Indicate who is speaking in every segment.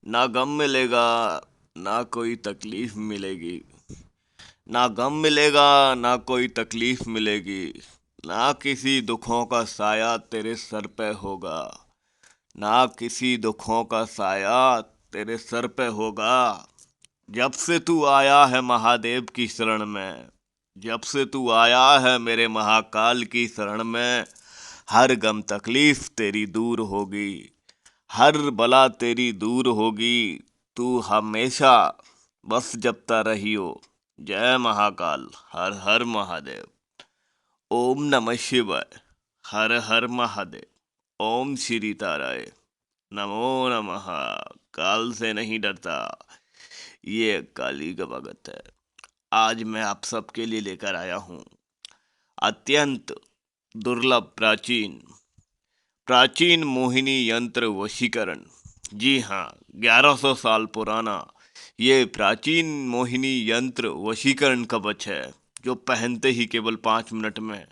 Speaker 1: ना गम मिलेगा, ना कोई तकलीफ मिलेगी। ना गम मिलेगा, ना कोई तकलीफ मिलेगी। ना किसी दुखों का साया तेरे सर पे होगा। ना किसी दुखों का साया तेरे सर पे होगा। जब से तू आया है महादेव की शरण में, जब से तू आया है मेरे महाकाल की शरण में, हर गम तकलीफ तेरी दूर होगी, हर बला तेरी दूर होगी। तू हमेशा बस जपता रहियो। जय महाकाल, हर हर महादेव। ओम नमः शिवाय, हर हर महादेव। ओम श्री ताराय, नमो नमः। काल से नहीं डरता, ये काली का भगत है। आज मैं आप सबके लिए लेकर आया हूँ अत्यंत दुर्लभ प्राचीन प्राचीन मोहिनी यंत्र वशीकरण। जी हाँ, 1100 साल पुराना ये प्राचीन मोहिनी यंत्र वशीकरण कवच है, जो पहनते ही केवल 5 मिनट में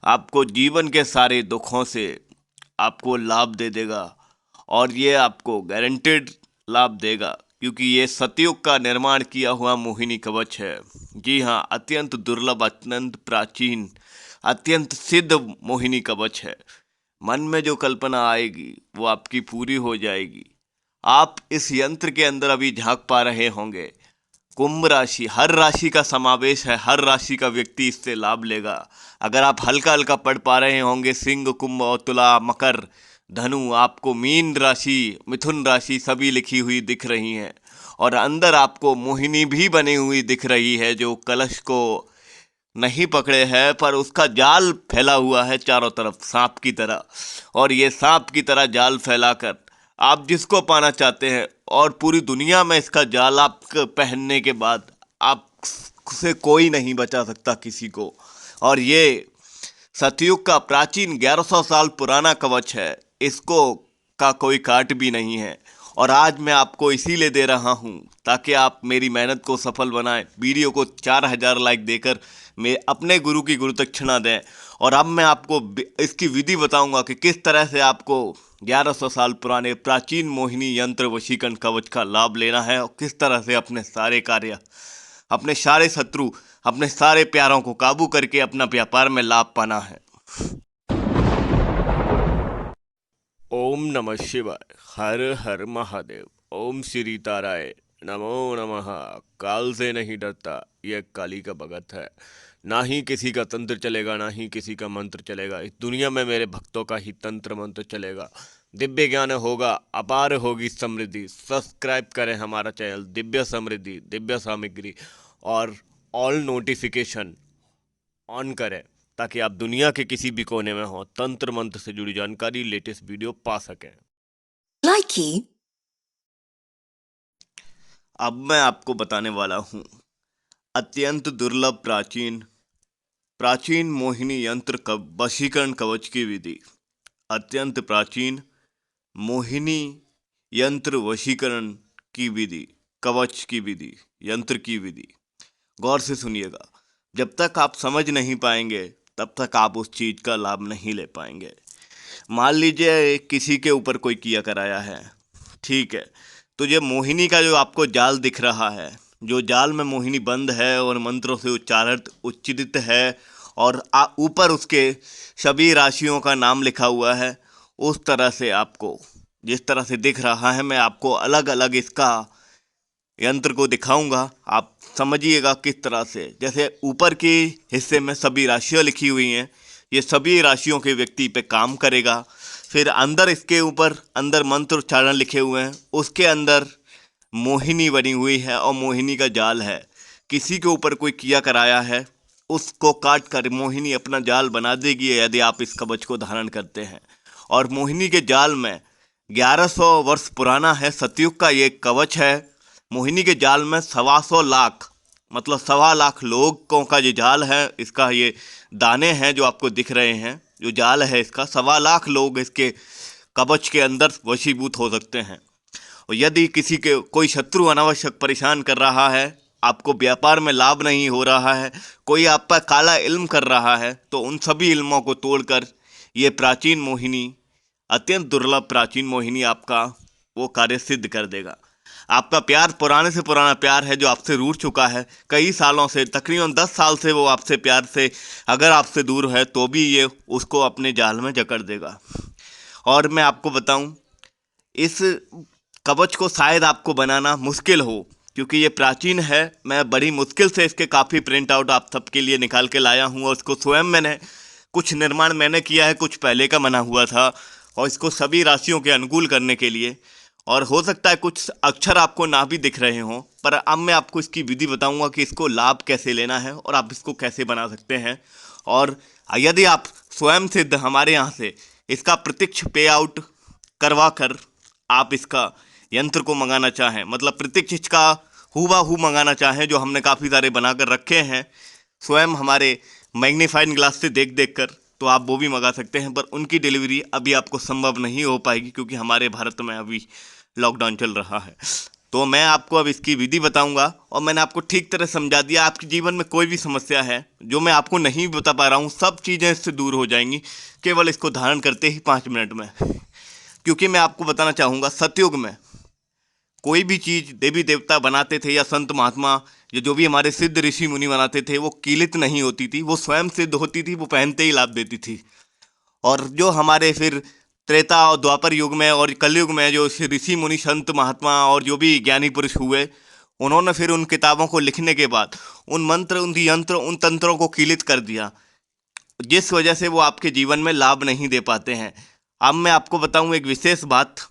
Speaker 1: आपको जीवन के सारे दुखों से आपको लाभ दे देगा। और ये आपको गारंटेड लाभ देगा, क्योंकि ये सतयुग का निर्माण किया हुआ मोहिनी कवच है। जी हाँ, अत्यंत दुर्लभ, अत्यंत प्राचीन, अत्यंत सिद्ध मोहिनी कवच है। मन में जो कल्पना आएगी वो आपकी पूरी हो जाएगी। आप इस यंत्र के अंदर अभी झांक पा रहे होंगे। कुंभ राशि, हर राशि का समावेश है, हर राशि का व्यक्ति इससे लाभ लेगा। अगर आप हल्का हल्का पढ़ पा रहे होंगे सिंह, कुंभ और तुला, मकर, धनु, आपको मीन राशि, मिथुन राशि सभी लिखी हुई दिख रही हैं। और अंदर आपको मोहिनी भी बनी हुई दिख रही है, जो कलश को नहीं पकड़े है, पर उसका जाल फैला हुआ है चारों तरफ सांप की तरह। और ये सांप की तरह जाल फैलाकर आप जिसको पाना चाहते हैं, और पूरी दुनिया में इसका जाल आप पहनने के बाद आप से कोई नहीं बचा सकता किसी को। और ये सतयुग का प्राचीन 1100 साल पुराना कवच है। इसको का कोई काट भी नहीं है। और आज मैं आपको इसीलिए दे रहा हूँ ताकि आप मेरी मेहनत को सफल बनाएं, वीडियो को 4000 लाइक देकर मैं अपने गुरु की गुरु दक्षिणा दें। और अब मैं आपको इसकी विधि बताऊंगा कि किस तरह से आपको 1100 साल पुराने प्राचीन मोहिनी यंत्र वशीकरण कवच का लाभ लेना है, और किस तरह से अपने सारे कार्य, अपने सारे शत्रु, अपने सारे प्यारों को काबू करके अपना व्यापार में लाभ पाना है। ओम नमः शिवाय, हर हर महादेव। ओम श्री ताराय, नमो नमः। काल से नहीं डरता, यह काली का भगत है। ना ही किसी का तंत्र चलेगा, ना ही किसी का मंत्र चलेगा। इस दुनिया में मेरे भक्तों का ही तंत्र मंत्र चलेगा। दिव्य ज्ञान होगा, अपार होगी समृद्धि। सब्सक्राइब करें हमारा चैनल दिव्य समृद्धि, दिव्य सामग्री, और ऑल नोटिफिकेशन ऑन करें, ताकि आप दुनिया के किसी भी कोने में हो, तंत्र मंत्र से जुड़ी जानकारी, लेटेस्ट वीडियो पा सकें। लाइकी। अब मैं आपको बताने वाला हूँ अत्यंत दुर्लभ प्राचीन प्राचीन मोहिनी यंत्र वशीकरण कवच की विधि। अत्यंत प्राचीन मोहिनी यंत्र वशीकरण की विधि, कवच की विधि, यंत्र की विधि। गौर से सुनिएगा। जब तक आप समझ नहीं पाएंगे तब तक आप उस चीज का लाभ नहीं ले पाएंगे। मान लीजिए किसी के ऊपर कोई किया कराया है, ठीक है, तो ये मोहिनी का जो आपको जाल दिख रहा है, जो जाल में मोहिनी बंद है और मंत्रों से उच्चारित है, और ऊपर उसके सभी राशियों का नाम लिखा हुआ है, उस तरह से आपको जिस तरह से दिख रहा है, मैं आपको अलग अलग इसका यंत्र को दिखाऊंगा। आप समझिएगा किस तरह से। जैसे ऊपर के हिस्से में सभी राशियां लिखी हुई हैं, ये सभी राशियों के व्यक्ति पे काम करेगा। फिर अंदर इसके ऊपर अंदर मंत्र उच्चारण लिखे हुए हैं, उसके अंदर मोहिनी बनी हुई है और मोहिनी का जाल है। किसी के ऊपर कोई किया कराया है, उसको काट कर मोहिनी अपना जाल बना देगी यदि आप इस कवच को धारण करते हैं। और मोहिनी के जाल में 1100 वर्ष पुराना है, सतयुग का ये कवच है। मोहिनी के जाल में 125 लाख, मतलब 1.25 लाख लोगों का ये जाल है। इसका ये दाने हैं जो आपको दिख रहे हैं, जो जाल है इसका, 1.25 लाख लोग इसके कवच के अंदर वशीभूत हो सकते हैं। और यदि किसी के कोई शत्रु अनावश्यक परेशान कर रहा है, आपको व्यापार में लाभ नहीं हो रहा है, कोई आप पर काला इल्म कर रहा है, तो उन सभी इल्मों को तोड़कर ये प्राचीन मोहिनी, अत्यंत दुर्लभ प्राचीन मोहिनी आपका वो कार्य सिद्ध कर देगा। आपका प्यार पुराने से पुराना प्यार है जो आपसे रूठ चुका है कई सालों से, तकरीबन 10 साल से वो आपसे प्यार से अगर आपसे दूर है तो भी ये उसको अपने जाल में जकड़ देगा। और मैं आपको बताऊं, इस कवच को शायद आपको बनाना मुश्किल हो क्योंकि ये प्राचीन है। मैं बड़ी मुश्किल से इसके काफ़ी प्रिंट आउट आप सबके लिए निकाल के लाया हूँ और इसको स्वयं मैंने कुछ निर्माण मैंने किया है, कुछ पहले का बना हुआ था और इसको सभी राशियों के अनुकूल करने के लिए। और हो सकता है कुछ अक्षर आपको ना भी दिख रहे हों, पर अब मैं आपको इसकी विधि बताऊंगा कि इसको लाभ कैसे लेना है और आप इसको कैसे बना सकते हैं। और यदि आप स्वयं सिद्ध हमारे यहाँ से इसका प्रत्यक्ष पे आउट करवा कर आप इसका यंत्र को मंगाना चाहें, मतलब प्रत्यक्ष इसका हूबहू मंगाना चाहें, जो हमने काफ़ी सारे बनाकर रखे हैं स्वयं हमारे मैग्नीफाइंग ग्लास से देख देख कर, तो आप वो भी मंगा सकते हैं। पर उनकी डिलीवरी अभी आपको संभव नहीं हो पाएगी क्योंकि हमारे भारत में अभी लॉकडाउन चल रहा है। तो मैं आपको अब इसकी विधि बताऊंगा और मैंने आपको ठीक तरह समझा दिया। आपके जीवन में कोई भी समस्या है जो मैं आपको नहीं बता पा रहा हूँ, सब चीज़ें इससे दूर हो जाएंगी केवल इसको धारण करते ही 5 मिनट में। क्योंकि मैं आपको बताना चाहूँगा, सतयुग में कोई भी चीज़ देवी देवता बनाते थे या संत महात्मा ये जो भी हमारे सिद्ध ऋषि मुनि बनाते थे, वो कीलित नहीं होती थी, वो स्वयं सिद्ध होती थी, वो पहनते ही लाभ देती थी। और जो हमारे फिर त्रेता और द्वापर युग में और कलयुग में जो ऋषि मुनि संत महात्मा और जो भी ज्ञानी पुरुष हुए, उन्होंने फिर उन किताबों को लिखने के बाद उन मंत्र, उन यंत्र, उन तंत्रों को कीलित कर दिया, जिस वजह से वो आपके जीवन में लाभ नहीं दे पाते हैं। अब मैं आपको बताऊं एक विशेष बात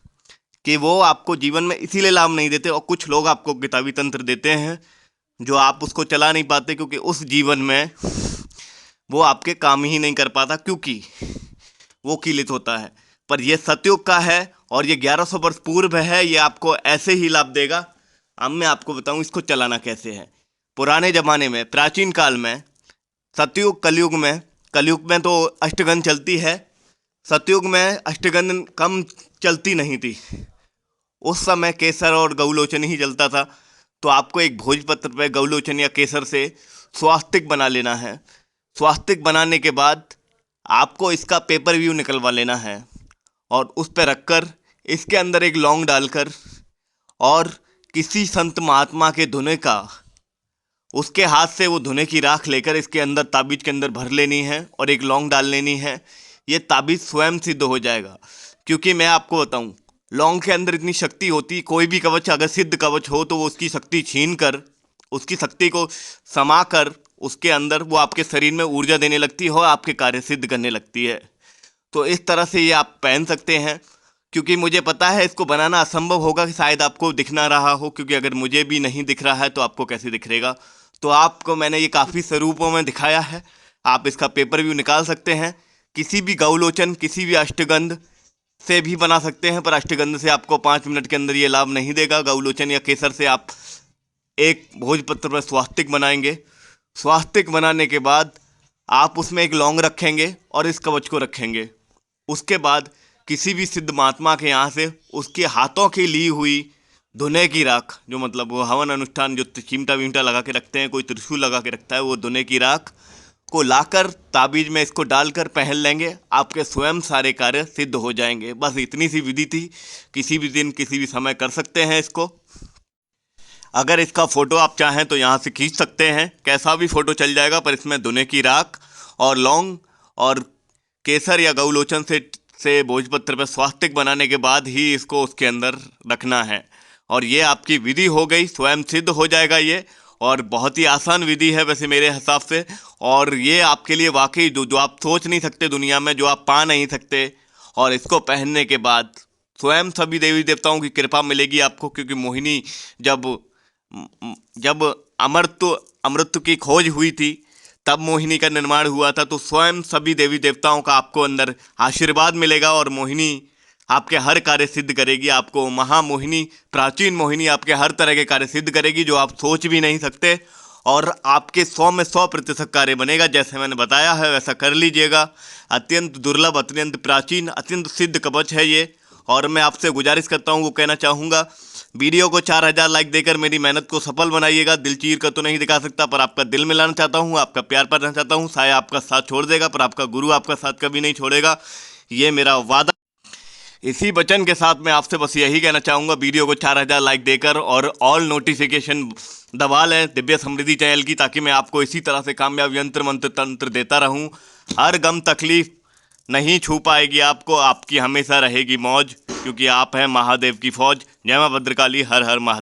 Speaker 1: कि वो आपको जीवन में इसीलिए लाभ नहीं देते और कुछ लोग आपको किताबी तंत्र देते हैं जो आप उसको चला नहीं पाते क्योंकि उस जीवन में वो आपके काम ही नहीं कर पाता क्योंकि वो कीलित होता है। पर ये सतयुग का है और ये 1100 वर्ष पूर्व है, ये आपको ऐसे ही लाभ देगा। अब मैं आपको बताऊं इसको चलाना कैसे है। पुराने ज़माने में, प्राचीन काल में, सतयुग कलयुग में तो अष्टगंध चलती है, सतयुग में अष्टगंध कम चलती नहीं थी। उस समय केसर और गौलोचन ही चलता था। तो आपको एक भोजपत्र पे गौलोचन या केसर से स्वास्तिक बना लेना है। स्वास्तिक बनाने के बाद आपको इसका पेपर व्यू निकलवा लेना है और उस पर रखकर इसके अंदर एक लौंग डालकर और किसी संत महात्मा के धुने का, उसके हाथ से वो धुने की राख लेकर इसके अंदर ताबीज के अंदर भर लेनी है और एक लौंग डाल लेनी है। ये ताबीज स्वयं सिद्ध हो जाएगा। क्योंकि मैं आपको बताऊं, लौंग के अंदर इतनी शक्ति होती, कोई भी कवच अगर सिद्ध कवच हो तो वो उसकी शक्ति छीन कर, उसकी शक्ति को समा कर उसके अंदर वो आपके शरीर में ऊर्जा देने लगती है और आपके कार्य सिद्ध करने लगती है। तो इस तरह से ये आप पहन सकते हैं। क्योंकि मुझे पता है इसको बनाना असंभव होगा कि शायद आपको दिख ना रहा हो, क्योंकि अगर मुझे भी नहीं दिख रहा है तो आपको कैसे दिखेगा। तो आपको मैंने ये काफ़ी स्वरूपों में दिखाया है। आप इसका पेपर व्यू निकाल सकते हैं। किसी भी गौलोचन, किसी भी अष्टगंध से भी बना सकते हैं, पर अष्टगंध से आपको 5 मिनट के अंदर ये लाभ नहीं देगा। गौलोचन या केसर से आप एक भोजपत्र पर स्वास्तिक बनाएंगे। स्वास्तिक बनाने के बाद आप उसमें एक लौंग रखेंगे और इस कवच को रखेंगे। उसके बाद किसी भी सिद्ध महात्मा के यहाँ से उसके हाथों की ली हुई धुने की राख, जो मतलब वो हवन अनुष्ठान जो चिमटा विमटा लगा के रखते हैं, कोई त्रिशूल लगा के रखता है, वो धुने की राख को लाकर ताबीज में इसको डालकर पहन लेंगे। आपके स्वयं सारे कार्य सिद्ध हो जाएंगे। बस इतनी सी विधि थी। किसी भी दिन किसी भी समय कर सकते हैं इसको। अगर इसका फ़ोटो आप चाहें तो यहाँ से खींच सकते हैं, कैसा भी फ़ोटो चल जाएगा। पर इसमें धुने की राख और लौंग और केसर या गौलोचन से भोजपत्र पर स्वास्तिक बनाने के बाद ही इसको उसके अंदर रखना है। और ये आपकी विधि हो गई, स्वयं सिद्ध हो जाएगा ये। और बहुत ही आसान विधि है वैसे मेरे हिसाब से। और ये आपके लिए वाकई जो आप सोच नहीं सकते दुनिया में, जो आप पा नहीं सकते। और इसको पहनने के बाद स्वयं सभी देवी देवताओं की कृपा मिलेगी आपको। क्योंकि मोहिनी जब जब अमृत की खोज हुई थी तब मोहिनी का निर्माण हुआ था। तो स्वयं सभी देवी देवताओं का आपको अंदर आशीर्वाद मिलेगा और मोहिनी आपके हर कार्य सिद्ध करेगी। आपको महामोहिनी, प्राचीन मोहिनी आपके हर तरह के कार्य सिद्ध करेगी जो आप सोच भी नहीं सकते। और आपके 100 में 100% कार्य बनेगा। जैसे मैंने बताया है वैसा कर लीजिएगा। अत्यंत दुर्लभ, अत्यंत प्राचीन, अत्यंत सिद्ध कवच है ये। और मैं आपसे गुजारिश करता हूँ, वो कहना चाहूँगा, वीडियो को 4000 लाइक देकर मेरी मेहनत को सफल बनाइएगा। दिल चीर कर तो नहीं दिखा सकता, पर आपका दिल मिलाना चाहता हूँ, आपका प्यार पाना चाहता हूँ। शायद आपका साथ छोड़ देगा पर आपका गुरु आपका साथ कभी नहीं छोड़ेगा, ये मेरा वादा। इसी वचन के साथ मैं आपसे बस यही कहना चाहूँगा, वीडियो को 4000 लाइक देकर और ऑल नोटिफिकेशन दबा लें दिव्य समृद्धि चैनल की, ताकि मैं आपको इसी तरह से कामयाब यंत्र मंत्र तंत्र देता रहूं। हर गम तकलीफ नहीं छू पाएगी आपको, आपकी हमेशा रहेगी मौज, क्योंकि आप हैं महादेव की फौज। जय मां भद्रकाली, हर हर महादेव।